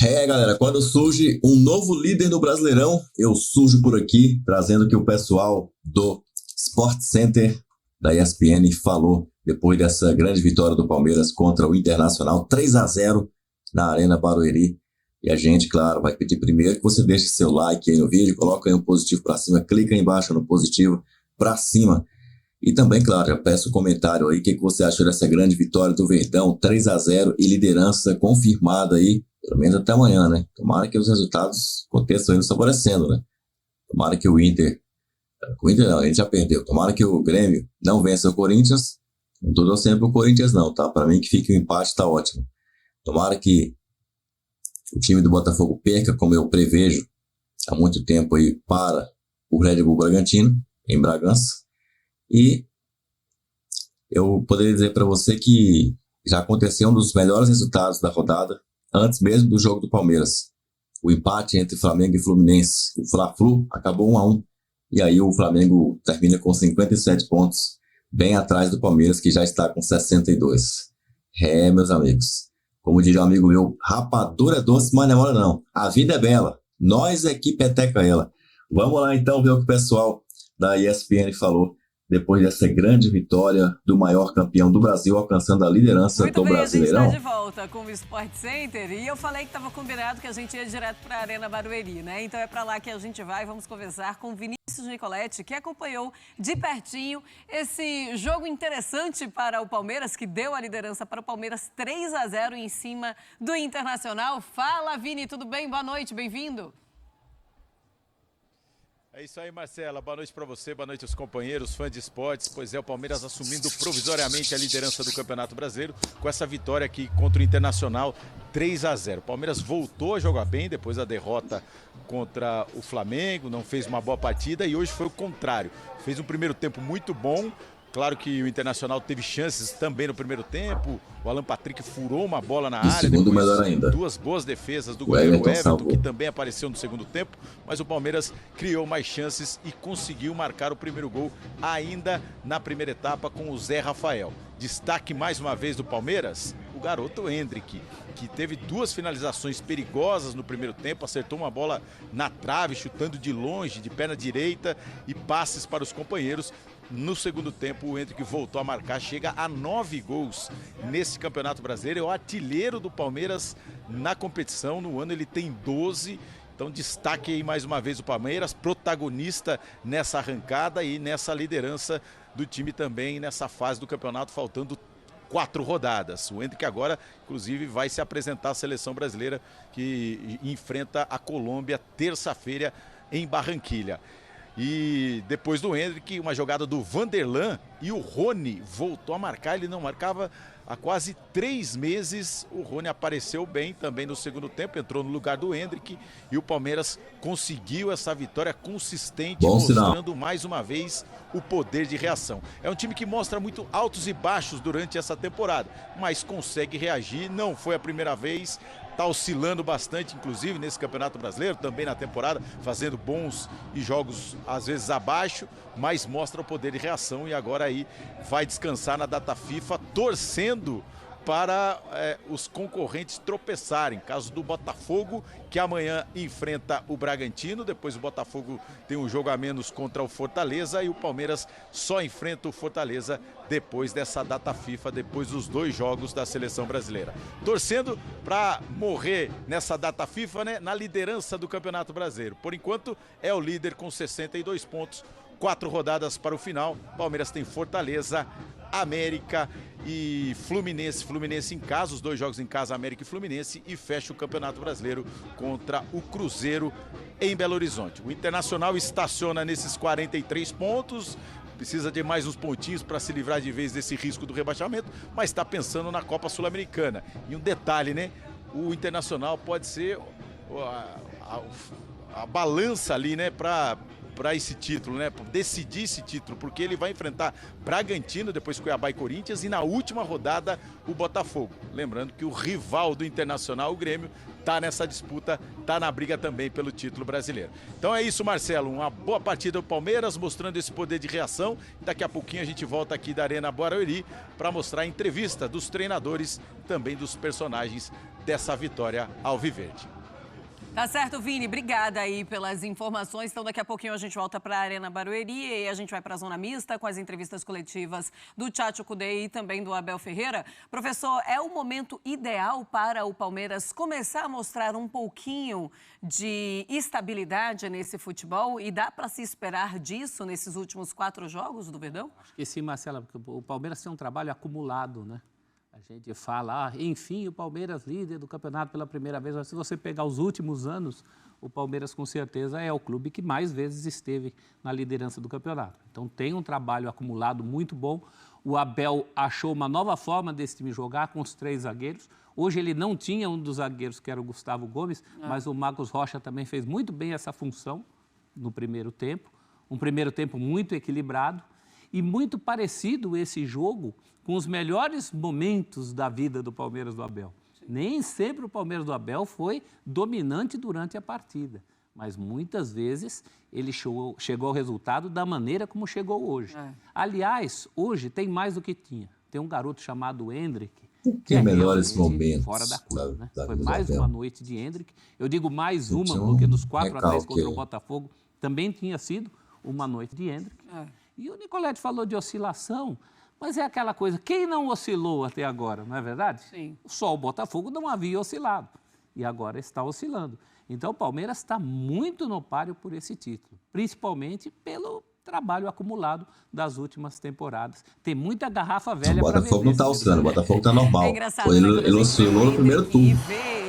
É, galera, quando surge um novo líder no Brasileirão, eu surjo por aqui, trazendo o que o pessoal do Sport Center da ESPN falou depois dessa grande vitória do Palmeiras contra o Internacional, 3-0 na Arena Barueri. E a gente, claro, vai pedir primeiro que você deixe seu like aí no vídeo, coloca aí um positivo para cima, clica aí embaixo no positivo para cima. E também, claro, já peço um comentário aí, o que você achou dessa grande vitória do Verdão, 3-0 e liderança confirmada aí, pelo menos até amanhã, né? Tomara que os resultados aconteçam indo favorecendo, né? Tomara que o Inter não, ele já perdeu. Tomara que o Grêmio não vença o Corinthians. Não tô torcendo pro Corinthians não, tá? Para mim que fique o empate tá ótimo. Tomara que o time do Botafogo perca, como eu prevejo há muito tempo aí, para o Red Bull Bragantino, em Bragança. E eu poderia dizer para você que já aconteceu um dos melhores resultados da rodada, antes mesmo do jogo do Palmeiras. O empate entre Flamengo e Fluminense. O Fla-Flu acabou 1-1. E aí o Flamengo termina com 57 pontos, bem atrás do Palmeiras, que já está com 62. É, meus amigos. Como diria um amigo meu, rapadura é doce, mas não é mole não. A vida é bela. Nós é que peteca ela. Vamos lá então ver o que o pessoal da ESPN falou depois dessa grande vitória do maior campeão do Brasil, alcançando a liderança do Brasileirão. A gente está de volta com o Sport Center e eu falei que estava combinado que a gente ia direto para a Arena Barueri, né? Então é para lá que a gente vai. Vamos conversar com Vinícius Nicoletti, que acompanhou de pertinho esse jogo interessante para o Palmeiras, que deu a liderança para o Palmeiras 3-0 em cima do Internacional. Fala, Vini, tudo bem? Boa noite, bem-vindo. É isso aí, Marcela. Boa noite para você, boa noite aos companheiros, fãs de esportes. Pois é, o Palmeiras assumindo provisoriamente a liderança do Campeonato Brasileiro com essa vitória aqui contra o Internacional, 3-0. O Palmeiras voltou a jogar bem depois da derrota contra o Flamengo, não fez uma boa partida e hoje foi o contrário. Fez um primeiro tempo muito bom. Claro que o Internacional teve chances também no primeiro tempo. O Alan Patrick furou uma bola na área. Segundo, melhor ainda. Duas boas defesas do goleiro Everton, que também apareceu no segundo tempo. Mas o Palmeiras criou mais chances e conseguiu marcar o primeiro gol ainda na primeira etapa com o Zé Rafael. Destaque mais uma vez do Palmeiras, o garoto Hendrick, que teve duas finalizações perigosas no primeiro tempo, acertou uma bola na trave, chutando de longe, de perna direita e passes para os companheiros. No segundo tempo, o Hendrick voltou a marcar, chega a 9 gols nesse Campeonato Brasileiro. É o artilheiro do Palmeiras na competição, no ano ele tem 12. Então destaque aí mais uma vez o Palmeiras, protagonista nessa arrancada e nessa liderança do time também nessa fase do campeonato, faltando 4 rodadas. O Hendrick agora, inclusive, vai se apresentar à seleção brasileira que enfrenta a Colômbia terça-feira em Barranquilha. E depois do Hendrick, uma jogada do Vanderlan e o Rony voltou a marcar. Ele não marcava há quase 3 meses. O Rony apareceu bem também no segundo tempo, entrou no lugar do Hendrick e o Palmeiras conseguiu essa vitória consistente, mostrando mais uma vez o poder de reação. É um time que mostra muito altos e baixos durante essa temporada, mas consegue reagir. Não foi a primeira vez. Está oscilando bastante, inclusive, nesse Campeonato Brasileiro, também na temporada, fazendo bons e jogos, às vezes, abaixo, mas mostra o poder de reação e agora aí vai descansar na data FIFA, torcendo para os concorrentes tropeçarem. Caso do Botafogo, que amanhã enfrenta o Bragantino, depois o Botafogo tem um jogo a menos contra o Fortaleza e o Palmeiras só enfrenta o Fortaleza depois dessa data FIFA, depois dos 2 jogos da seleção brasileira. Torcendo para morrer nessa data FIFA, né, na liderança do Campeonato Brasileiro. Por enquanto é o líder com 62 pontos, 4 rodadas para o final. Palmeiras tem Fortaleza, América e Fluminense. Fluminense em casa, os 2 jogos em casa, América e Fluminense, e fecha o Campeonato Brasileiro contra o Cruzeiro em Belo Horizonte. O Internacional estaciona nesses 43 pontos, precisa de mais uns pontinhos para se livrar de vez desse risco do rebaixamento, mas está pensando na Copa Sul-Americana. E um detalhe, né? O Internacional pode ser a balança ali, né, para esse título, né? Decidir esse título, porque ele vai enfrentar Bragantino, depois Cuiabá e Corinthians, e na última rodada o Botafogo. Lembrando que o rival do Internacional, o Grêmio, tá nessa disputa, tá na briga também pelo título brasileiro. Então é isso, Marcelo, uma boa partida do Palmeiras, mostrando esse poder de reação. Daqui a pouquinho a gente volta aqui da Arena Barueri para mostrar a entrevista dos treinadores e também dos personagens dessa vitória alviverde. Tá certo, Vini. Obrigada aí pelas informações. Então, daqui a pouquinho a gente volta para a Arena Barueri e a gente vai para a Zona Mista com as entrevistas coletivas do Tchatcho Kudê e também do Abel Ferreira. Professor, é o momento ideal para o Palmeiras começar a mostrar um pouquinho de estabilidade nesse futebol e dá para se esperar disso nesses últimos 4 jogos do Verdão? Acho que sim, Marcela, porque o Palmeiras tem um trabalho acumulado, né? A gente fala, enfim, o Palmeiras líder do campeonato pela primeira vez. Mas se você pegar os últimos anos, o Palmeiras com certeza é o clube que mais vezes esteve na liderança do campeonato. Então tem um trabalho acumulado muito bom. O Abel achou uma nova forma desse time jogar com os 3 zagueiros. Hoje ele não tinha um dos zagueiros, que era o Gustavo Gomes, mas o Marcos Rocha também fez muito bem essa função no primeiro tempo. Um primeiro tempo muito equilibrado e muito parecido esse jogo com os melhores momentos da vida do Palmeiras do Abel. Sim. Nem sempre o Palmeiras do Abel foi dominante durante a partida, mas muitas vezes ele chegou ao resultado da maneira como chegou hoje. Aliás, hoje tem mais do que tinha. Tem um garoto chamado Endrick, que é melhores momentos fora da curva, né? Foi mais uma noite de Endrick. Eu digo mais uma, porque nos 4-3 contra o Botafogo também tinha sido uma noite de Endrick. E o Nicoletti falou de oscilação, mas é aquela coisa, quem não oscilou até agora, não é verdade? Sim. Só o Botafogo não havia oscilado e agora está oscilando. Então o Palmeiras está muito no páreo por esse título, principalmente pelo trabalho acumulado das últimas temporadas. Tem muita garrafa velha para vender. O Botafogo não está oscilando, o Botafogo está normal. É engraçado, ele oscilou no primeiro turno,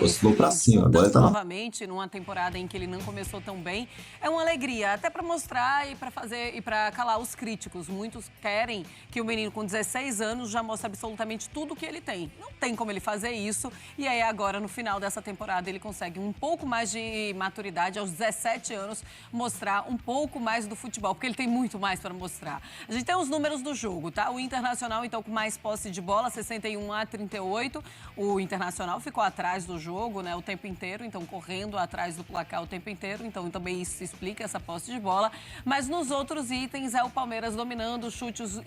oscilou para cima, agora está novamente numa temporada em que ele não começou tão bem. É uma alegria, até para mostrar e para fazer e para calar os críticos. Muitos querem que o menino com 16 anos já mostre absolutamente tudo o que ele tem. Não tem como ele fazer isso. E aí agora, no final dessa temporada, ele consegue um pouco mais de maturidade, aos 17 anos, mostrar um pouco mais do futebol, porque ele tem muito mais para mostrar. A gente tem os números do jogo, tá? O Internacional, então, com mais posse de bola, 61-38. O Internacional ficou atrás do jogo, né, o tempo inteiro, então correndo atrás do placar o tempo inteiro. Então, também isso explica essa posse de bola. Mas nos outros itens, é o Palmeiras dominando chutes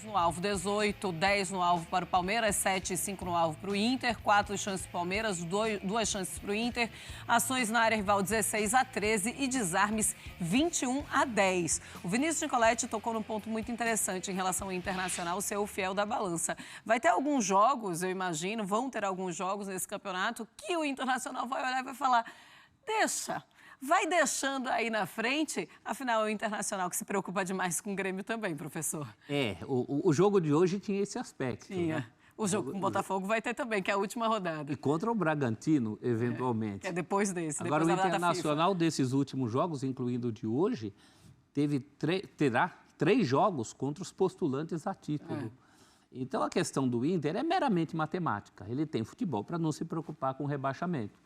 no alvo. 18-10 no alvo para o Palmeiras, 7-5 no alvo para o Inter, 4 chances para o Palmeiras, 2 chances para o Inter. Ações na área rival, 16-13 e desarmes, 21-10. O Vinícius Nicoletti tocou num ponto muito interessante em relação ao Internacional ser o fiel da balança. Vai ter alguns jogos, eu imagino, vão ter alguns jogos nesse campeonato que o Internacional vai olhar e vai falar, vai deixando aí na frente, afinal é o Internacional que se preocupa demais com o Grêmio também, professor. O jogo de hoje tinha esse aspecto. Tinha. Né? O jogo com o Botafogo vai ter também, que é a última rodada. E contra o Bragantino, eventualmente. Que é depois desse. Agora, o Internacional desses últimos jogos, incluindo o de hoje, terá 3 jogos contra os postulantes a título. Então, a questão do Inter é meramente matemática. Ele tem futebol para não se preocupar com o rebaixamento.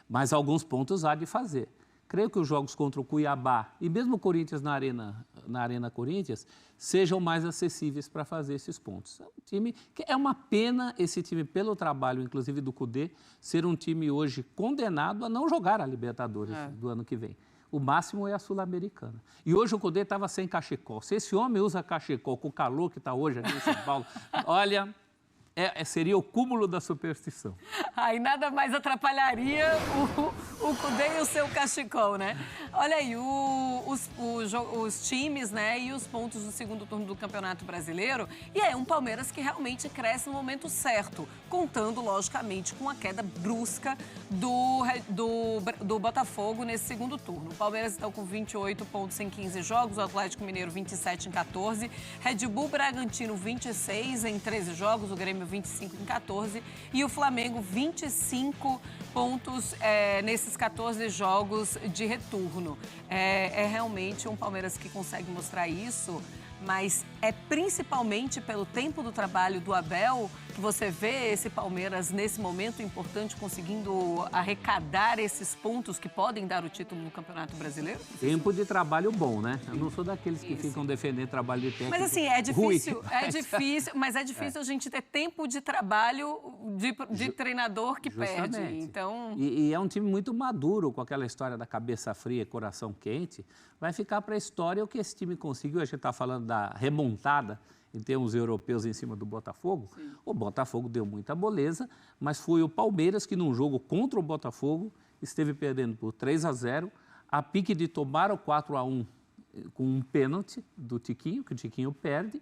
Mas alguns pontos há de fazer. Creio que os jogos contra o Cuiabá e mesmo o Corinthians na Arena Corinthians sejam mais acessíveis para fazer esses pontos. É um time que é uma pena esse time, pelo trabalho, inclusive do Kudê, ser um time hoje condenado a não jogar a Libertadores do ano que vem. O máximo é a Sul-Americana. E hoje o Kudê estava sem cachecol. Se esse homem usa cachecol com o calor que está hoje aqui em São Paulo, olha, seria o cúmulo da superstição. Aí nada mais atrapalharia o Kudê e o seu cachecol, né? Olha aí, os times, né, e os pontos do segundo turno do Campeonato Brasileiro. E é um Palmeiras que realmente cresce no momento certo, contando, logicamente, com a queda brusca do Botafogo nesse segundo turno. O Palmeiras está com 28 pontos em 15 jogos, o Atlético Mineiro 27 em 14, Red Bull Bragantino 26 em 13 jogos, o Grêmio 25 em 14 e o Flamengo 25 pontos nesses 14 jogos de retorno. É realmente um Palmeiras que consegue mostrar isso, mas é principalmente pelo tempo do trabalho do Abel que você vê esse Palmeiras nesse momento importante conseguindo arrecadar esses pontos que podem dar o título no Campeonato Brasileiro? Tempo de trabalho bom, né? Eu não sou daqueles que ficam defendendo trabalho de técnico. Mas assim, é difícil a gente ter tempo de trabalho de treinador que Justamente. perde. Então... E é um time muito maduro, com aquela história da cabeça fria e coração quente. Vai ficar para a história o que esse time conseguiu. A gente está falando da remontada em termos europeus em cima do Botafogo. Sim. O Botafogo deu muita moleza, mas foi o Palmeiras que num jogo contra o Botafogo esteve perdendo por 3-0, a pique de tomar o 4-1 com um pênalti do Tiquinho, que o Tiquinho perde,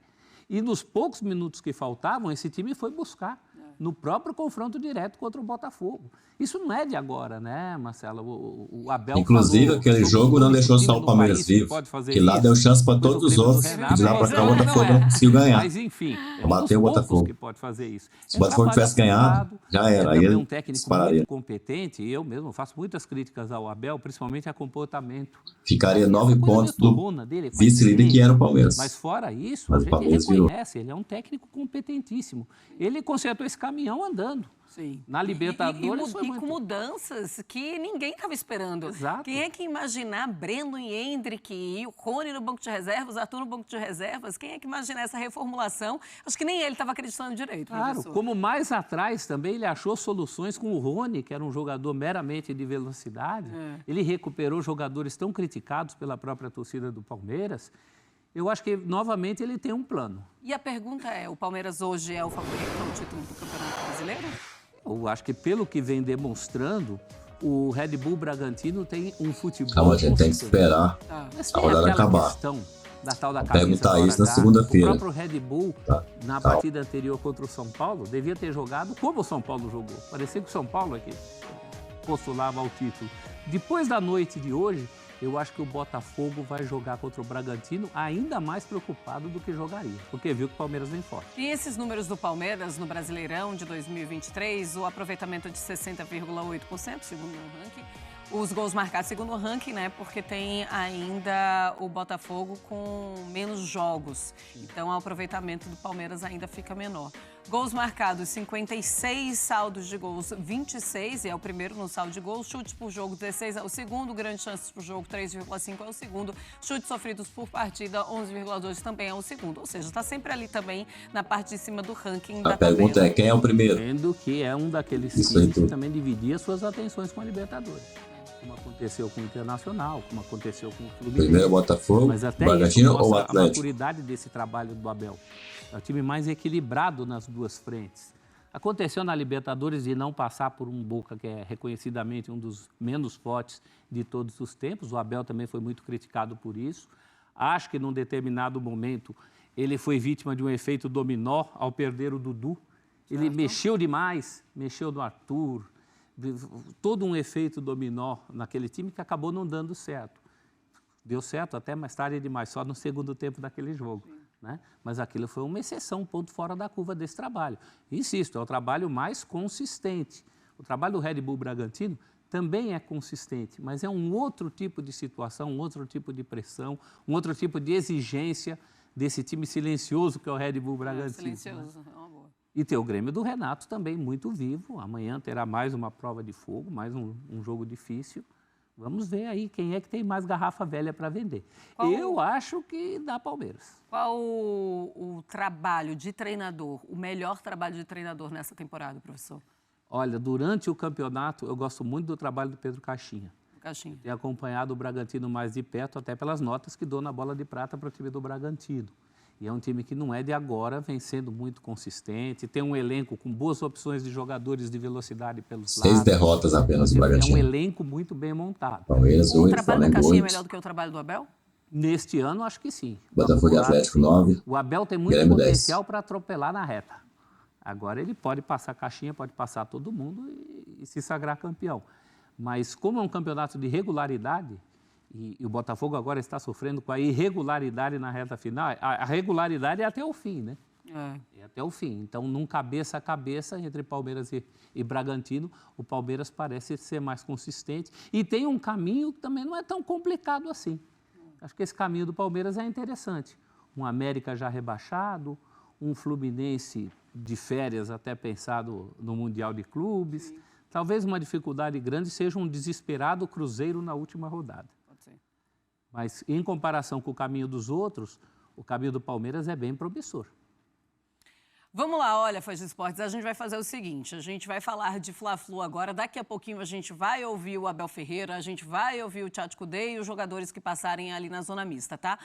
e nos poucos minutos que faltavam, esse time foi buscar no próprio confronto direto contra o Botafogo. Isso não é de agora, né, Marcelo? O Abel inclusive, falou, aquele jogo não deixou só o Palmeiras vivo, que lá deu chance para todos os outros, e de lá para cá o Botafogo não conseguiu ganhar. Mas, enfim, bateu o Botafogo. Que pode fazer isso. Se o Botafogo tivesse ganhado, já era. Ele é um técnico muito competente, e eu mesmo faço muitas críticas ao Abel, principalmente a comportamento. Ficaria 9 pontos do vice-líder, que era o Palmeiras. Mas fora isso, a gente reconhece, ele é um técnico competentíssimo. Ele consertou esse caminhão andando. Sim. Na Libertadores e com mudanças que ninguém estava esperando. Exato. Quem é que imaginar Brandon e Endrick e o Rony no banco de reservas, Arthur no banco de reservas? Quem é que imaginar essa reformulação? Acho que nem ele estava acreditando direito, claro, professor. Como mais atrás também ele achou soluções com o Rony, que era um jogador meramente de velocidade. Ele recuperou jogadores tão criticados pela própria torcida do Palmeiras. Eu acho que, novamente, ele tem um plano. E a pergunta é, o Palmeiras hoje é o favorito ao título do Campeonato Brasileiro? Eu acho que, pelo que vem demonstrando, o Red Bull Bragantino tem um futebol... Calma, a gente tem que esperar a rodada acabar. Da tal da perguntar isso na segunda-feira. O próprio Red Bull, na partida anterior contra o São Paulo, devia ter jogado como o São Paulo jogou. Parecia que o São Paulo aqui postulava ao título. Depois da noite de hoje, eu acho que o Botafogo vai jogar contra o Bragantino ainda mais preocupado do que jogaria, porque viu que o Palmeiras vem forte. E esses números do Palmeiras no Brasileirão de 2023, o aproveitamento de 60,8%, segundo o ranking, os gols marcados segundo o ranking, né? Porque tem ainda o Botafogo com menos jogos. Então, o aproveitamento do Palmeiras ainda fica menor. Gols marcados, 56, saldos de gols, 26, e é o primeiro no saldo de gols. Chutes por jogo, 16 é o segundo. Grandes chances por jogo, 3,5 é o segundo. Chutes sofridos por partida, 11,2 também é o segundo. Ou seja, está sempre ali também na parte de cima do ranking da tabela. A pergunta é, quem é o primeiro? Sendo que é um daqueles times que também dividia suas atenções com a Libertadores. Como aconteceu com o Internacional, como aconteceu com o Clube. Primeiro Botafogo, mas até Bragantino ou Atlético? A maturidade desse trabalho do Abel. É o time mais equilibrado nas duas frentes. Aconteceu na Libertadores de não passar por um Boca que é reconhecidamente um dos menos fortes de todos os tempos. O Abel também foi muito criticado por isso. Acho que num determinado momento ele foi vítima de um efeito dominó ao perder o Dudu. Ele mexeu demais, mexeu no Arthur. Todo um efeito dominó naquele time que acabou não dando certo. Deu certo até mais tarde demais, só no segundo tempo daquele jogo. Né? Mas aquilo foi uma exceção, um ponto fora da curva desse trabalho. Insisto, é o trabalho mais consistente. O trabalho do Red Bull Bragantino também é consistente, mas é um outro tipo de situação, um outro tipo de pressão, um outro tipo de exigência desse time silencioso que é o Red Bull Bragantino. Silencioso, é uma boa. E tem o Grêmio do Renato também muito vivo. Amanhã terá mais uma prova de fogo, mais um jogo difícil. Vamos ver aí quem é que tem mais garrafa velha para vender. Eu acho que dá Palmeiras. Qual o trabalho de treinador, o melhor trabalho de treinador nessa temporada, professor? Olha, durante o campeonato, eu gosto muito do trabalho do Pedro Caixinha. Tenho acompanhado o Bragantino mais de perto, até pelas notas que dou na bola de prata para o time do Bragantino. E é um time que não é de agora, vem sendo muito consistente, tem um elenco com boas opções de jogadores de velocidade pelos lados. 6 derrotas apenas do Bragantino. É um elenco muito bem montado. Palmeiras, o trabalho do Caixinha é melhor do que o trabalho do Abel? Neste ano, acho que sim. Botafogo e Atlético 9. O Abel tem muito potencial para atropelar na reta. Agora ele pode passar Caixinha, pode passar todo mundo e se sagrar campeão. Mas como é um campeonato de regularidade, e o Botafogo agora está sofrendo com a irregularidade na reta final, a regularidade é até o fim, né? É até o fim. Então, num cabeça a cabeça entre Palmeiras e Bragantino, o Palmeiras parece ser mais consistente e tem um caminho que também não é tão complicado assim. Acho que esse caminho do Palmeiras é interessante. Um América já rebaixado, um Fluminense de férias até pensado no Mundial de Clubes. Sim. Talvez uma dificuldade grande seja um desesperado Cruzeiro na última rodada. Mas, em comparação com o caminho dos outros, o caminho do Palmeiras é bem promissor. Vamos lá, olha, Fãs de Esportes, a gente vai fazer o seguinte, a gente vai falar de Fla-Flu agora, daqui a pouquinho a gente vai ouvir o Abel Ferreira, a gente vai ouvir o Tchatcho Kudê e os jogadores que passarem ali na zona mista, tá?